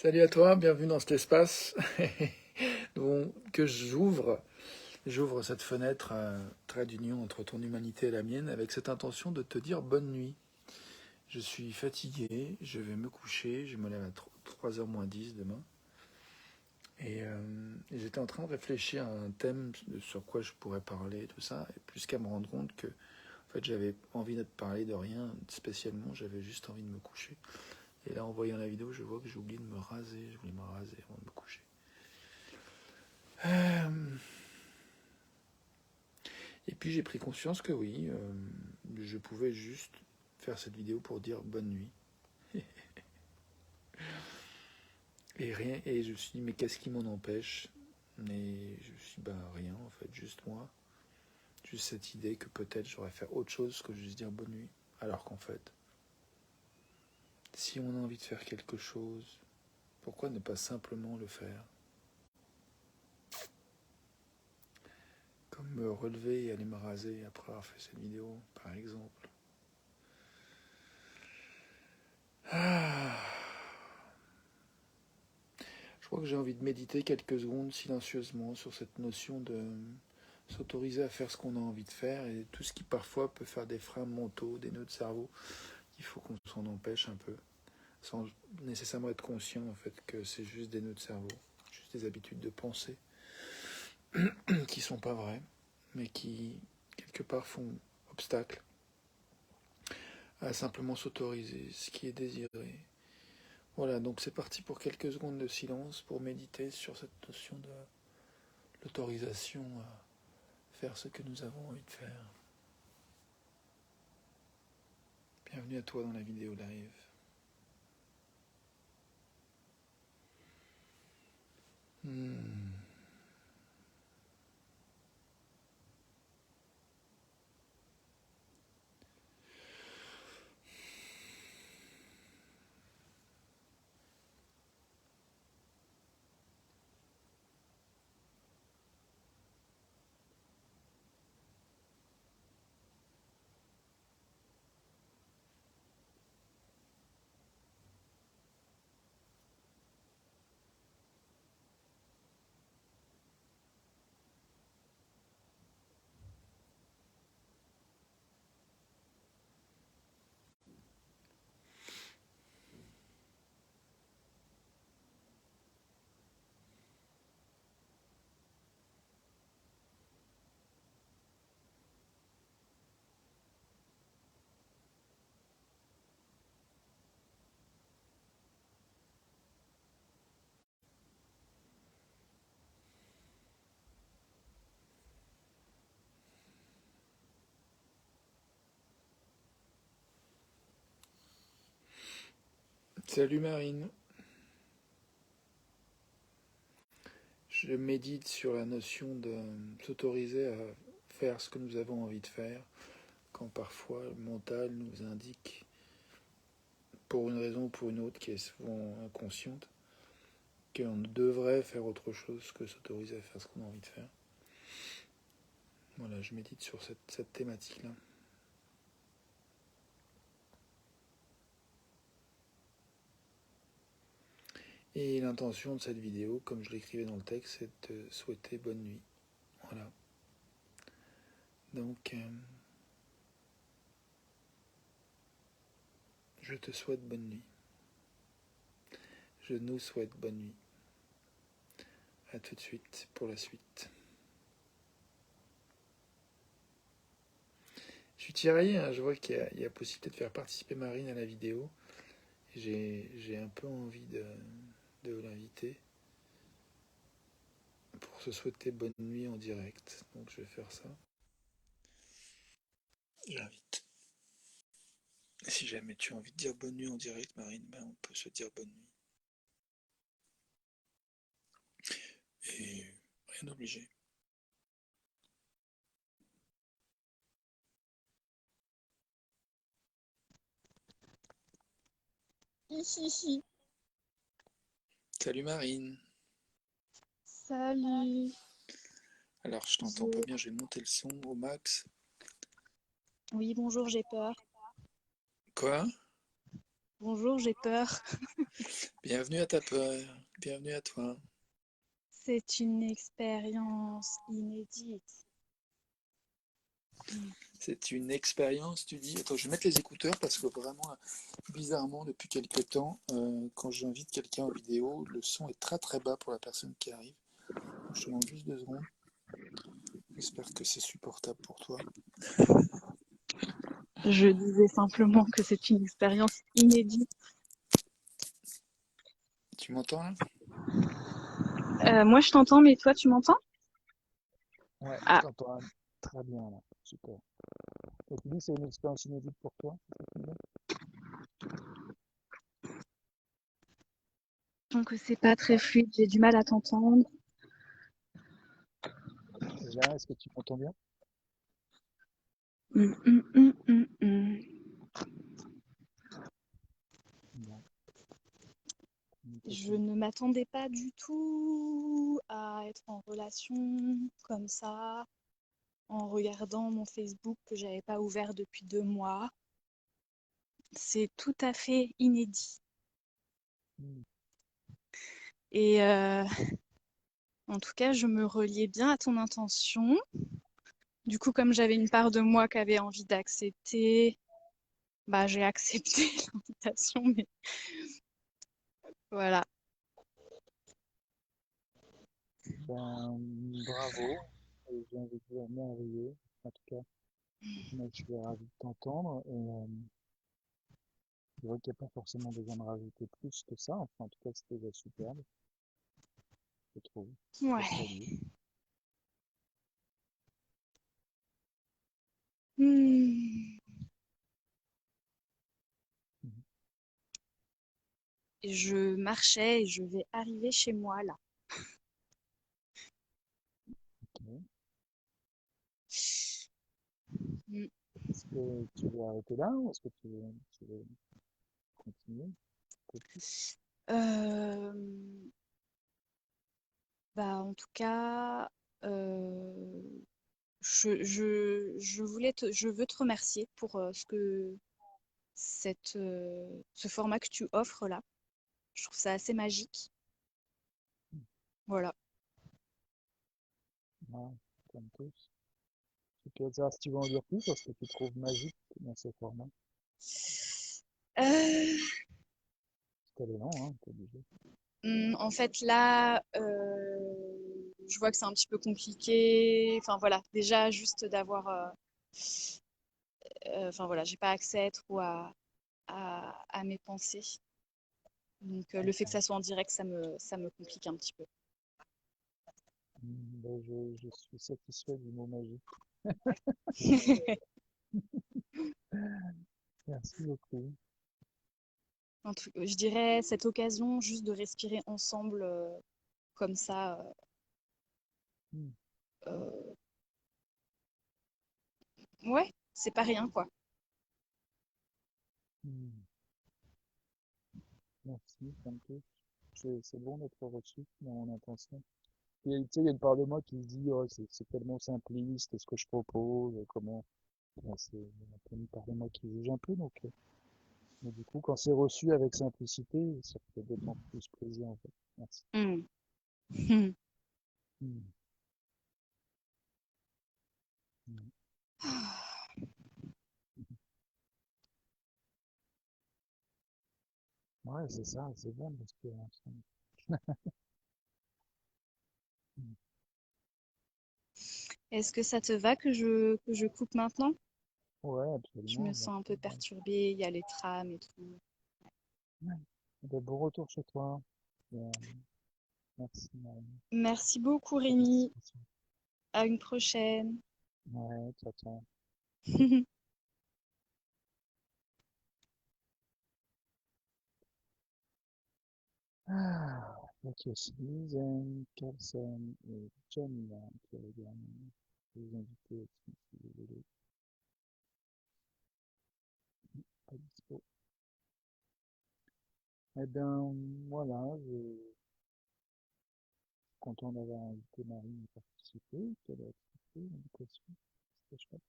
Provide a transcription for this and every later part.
Salut à toi, bienvenue dans cet espace que j'ouvre. J'ouvre cette fenêtre, trait d'union entre ton humanité et la mienne, avec cette intention de te dire bonne nuit. Je suis fatigué, je vais me coucher, je me lève à 3h moins 10 demain. Et j'étais en train de réfléchir à un thème sur quoi je pourrais parler, tout ça, et plus qu'à me rendre compte que en fait, j'avais envie de te parler de rien spécialement, j'avais juste envie de me coucher. Et là, en voyant la vidéo, je vois que j'ai oublié de me raser, je voulais me raser avant de me coucher. Euh, Et puis j'ai pris conscience que oui, je pouvais juste faire cette vidéo pour dire bonne nuit. Et rien, et je me suis dit, mais qu'est-ce qui m'en empêche? Et je me suis dit, bah rien en fait, juste moi. Juste cette idée que peut-être j'aurais fait autre chose que juste dire bonne nuit. Alors qu'en fait, si on a envie de faire quelque chose, pourquoi ne pas simplement le faire? Comme me relever et aller me raser après avoir fait cette vidéo, par exemple. Ah, je crois que j'ai envie de méditer quelques secondes silencieusement sur cette notion de s'autoriser à faire ce qu'on a envie de faire et tout ce qui parfois peut faire des freins mentaux, des nœuds de cerveau. Il faut qu'on s'en empêche un peu, sans nécessairement être conscient en fait que c'est juste des nœuds de cerveau, juste des habitudes de pensée qui sont pas vraies, mais qui quelque part font obstacle à simplement s'autoriser ce qui est désiré. Voilà, donc c'est parti pour quelques secondes de silence pour méditer sur cette notion de l'autorisation à faire ce que nous avons envie de faire. Bienvenue à toi dans la vidéo live. Hmm. Salut Marine. Je médite sur la notion de s'autoriser à faire ce que nous avons envie de faire, quand parfois le mental nous indique, pour une raison ou pour une autre qui est souvent inconsciente, qu'on devrait faire autre chose que s'autoriser à faire ce qu'on a envie de faire. Voilà, je médite sur cette thématique-là. Et l'intention de cette vidéo, comme je l'écrivais dans le texte, c'est de souhaiter bonne nuit. Voilà. Donc, je te souhaite bonne nuit. Je nous souhaite bonne nuit. A tout de suite pour la suite. Je suis tiraillé, hein, je vois qu'il y a possibilité de faire participer Marine à la vidéo. J'ai un peu envie de l'inviter pour se souhaiter bonne nuit en direct. Donc je vais faire ça. J'invite. Si jamais tu as envie de dire bonne nuit en direct, Marine, ben on peut se dire bonne nuit. Et rien d'obligé. Hihihi. Salut Marine. Salut. Alors je t'entends pas J'ai- bien, j'ai monté le son au max. Oui, bonjour, j'ai peur. Quoi? Bonjour, j'ai peur. Bienvenue à ta peur, bienvenue à toi. C'est une expérience inédite. C'est une expérience, tu dis. Attends, je vais mettre les écouteurs parce que vraiment, bizarrement, depuis quelques temps, quand j'invite quelqu'un en vidéo, le son est très très bas pour la personne qui arrive. Je te demande juste 2 secondes. J'espère que c'est supportable pour toi. Je disais simplement que c'est une expérience inédite. Tu m'entends là? Moi, je t'entends, mais toi, tu m'entends? Ouais, je Ah, t'entends très bien là. Super. Et tu dis que c'est une expérience inédite pour toi? donc c'est pas très Ah, fluide, j'ai du mal à t'entendre. déjà, est-ce que tu m'entends bien? Hum, hum, hum, hum, hum. Bon, Je ne m'attendais pas du tout à être en relation comme ça, en regardant mon Facebook que j'avais pas ouvert depuis 2 mois. C'est tout à fait inédit. Hmm. Et en tout cas, je me reliais bien à ton intention. Du coup, comme j'avais une part de moi qui avait envie d'accepter, bah j'ai accepté l'invitation, mais voilà. Ben, bravo. Et j'ai envie de dire merveilleux. En tout cas, moi, je suis ravi de t'entendre. Et c'est vrai qu'il n'y a pas forcément besoin de rajouter plus que ça. Enfin, en tout cas, c'était déjà superbe, je trouve. Faut Ouais. saluer. Hmm. Mhm. Et je marchais et je vais arriver chez moi là. Ok. Hmm. Est-ce que tu veux arrêter là ou est-ce que tu veux continuer un peu plus? Euh, Bah en tout cas, euh, je veux te remercier pour ce format que tu offres là. Je trouve ça assez magique. Voilà. Ouais, comme tous. Ok, ça, si tu veux en dire plus, parce que tu trouves magique dans ce format. Euh, C'était lent, hein, t'es obligé. En fait, là, je vois que c'est un petit peu compliqué. Enfin voilà, déjà juste d'avoir, enfin voilà, j'ai pas accès trop à mes pensées. Donc le fait que ça soit en direct, ça me complique un petit peu. Ben, je suis satisfait du mot magique. Merci beaucoup. Je dirais cette occasion juste de respirer ensemble comme ça, Hmm. euh, ouais, c'est pas rien quoi. Hmm. Merci, ça me touche. C'est bon d'être reçu dans mon intention. Et, tu sais, il y a une part de moi qui se dit, oh, c'est tellement simpliste ce que je propose, comment. Ben, c'est un peu une part de moi qui juge un peu, donc. Mais du coup, quand c'est reçu avec simplicité, ça fait d'autant plus plaisir, en fait. Merci. Mm. Hmm. Hmm. Ouais, c'est ça, c'est bon de respirer ensemble. Hmm. Est-ce que ça te va que je coupe maintenant? Ouais, Je me absolument, bien sens un sûr. peu perturbée, il y a les trams et tout. Ouais. Ben, bon retour chez toi. Et, merci, Marie. Merci beaucoup Ta Rémi, participation. à une prochaine. Ouais, ciao, ciao. Ah, ok, Susan, Carlson et John là, qui regardent les invités aussi, si vous voulez. Pas dispo. Eh bien, voilà, je suis content d'avoir invité Marie à participer, qu'elle a accepté l'invitation. C'était chouette.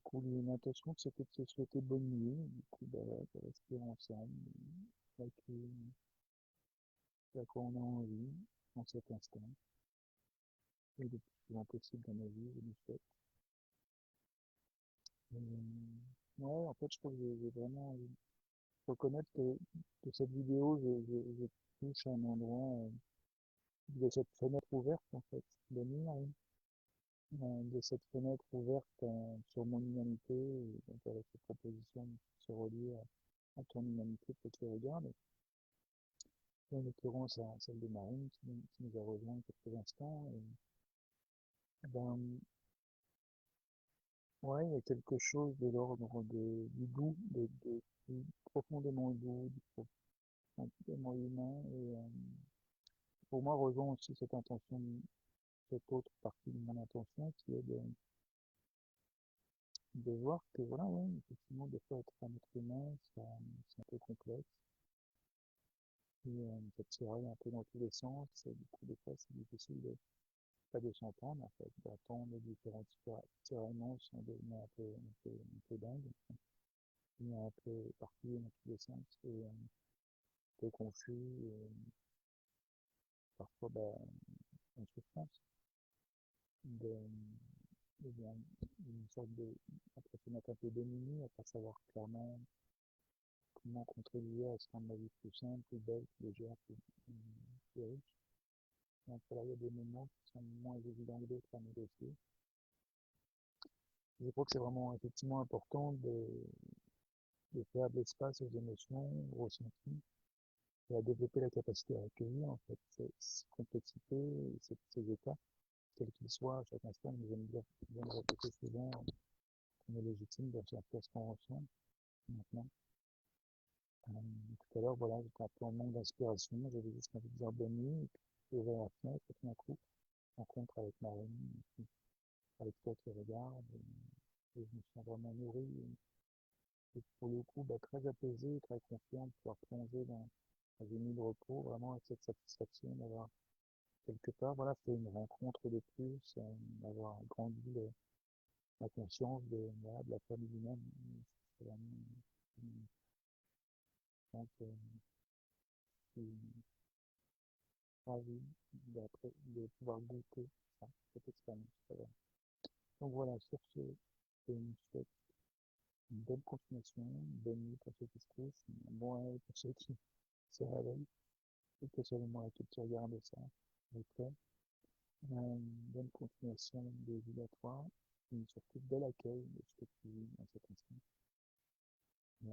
coup, l'intention, c'était de se souhaiter bonne nuit. Du coup, bah, de respirer ensemble, avec à quoi on a envie, en cet instant, et le plus souvent possible dans nos vies, je le souhaite. Ouais, en fait, je trouve que j'ai vraiment envie de reconnaître que cette vidéo, je touche à un endroit de cette fenêtre ouverte, en fait, de nuit, hein, de cette fenêtre ouverte sur mon humanité, et donc avec cette proposition de se relier à ton humanité, peut-être qui regarde, et en l'occurrence à celle de Marine qui nous a rejoint quelques instants. Et, ben, ouais, il y a quelque chose de l'ordre du doux, du profondément doux, du profondément humain, et pour moi rejoint aussi cette intention, cette autre partie de mon intention qui est de voir que voilà, ouais, effectivement, des fois être un être humain, c'est un peu complexe. Et ça tiraille un peu dans tous les sens. Et du coup, des fois, c'est difficile pas de s'entendre, en fait, d'entendre les différents tiraillements sont devenus un peu dingues, un peu éparpillés dans tous les sens, et un peu confus, et parfois bah, en souffrance, de, bien, une sorte de l'impression d'être un peu démuni, à pas savoir clairement comment contribuer à se rendre la vie plus simple, plus belle, plus légère, plus riche. Donc voilà, il y a des moments qui sont moins évidents que d'autres à négocier. Je crois que c'est vraiment effectivement important de faire de l'espace aux émotions, aux ressentis, et à développer la capacité à accueillir en fait ces complexités, ces états, quels qu'ils soient, à chaque instant. Nous aimons bien répéter souvent qu'on est légitime de ressentir ce qu'on ressent maintenant. Tout à l'heure, voilà, j'étais un peu en manque d'inspiration, j'avais juste envie de dire bonne nuit, et puis ouvrir la fenêtre, et tout d'un coup, rencontre avec Marine, avec toi qui regarde, et je me sens vraiment nourri, et pour le coup, bah, très apaisé, très confiant de pouvoir plonger dans une nuit de repos, vraiment avec cette satisfaction d'avoir quelque part, voilà, fait une rencontre de plus, d'avoir grandi la conscience voilà, de la famille humaine. C'est vraiment, donc, je suis ravi de pouvoir goûter ça, cette expérience. Voilà. Donc voilà, sur ce, je vous souhaite une bonne continuation, une bonne nuit pour ceux qui se couchent, un bon réveil pour ceux qui se réveillent, et que ce moment là qui regarde ça. Ok. Bonne continuation des vies à toi, et surtout bel accueil de ce que tu vis dans cet instant. Et,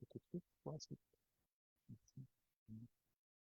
tout de suite pour la suite.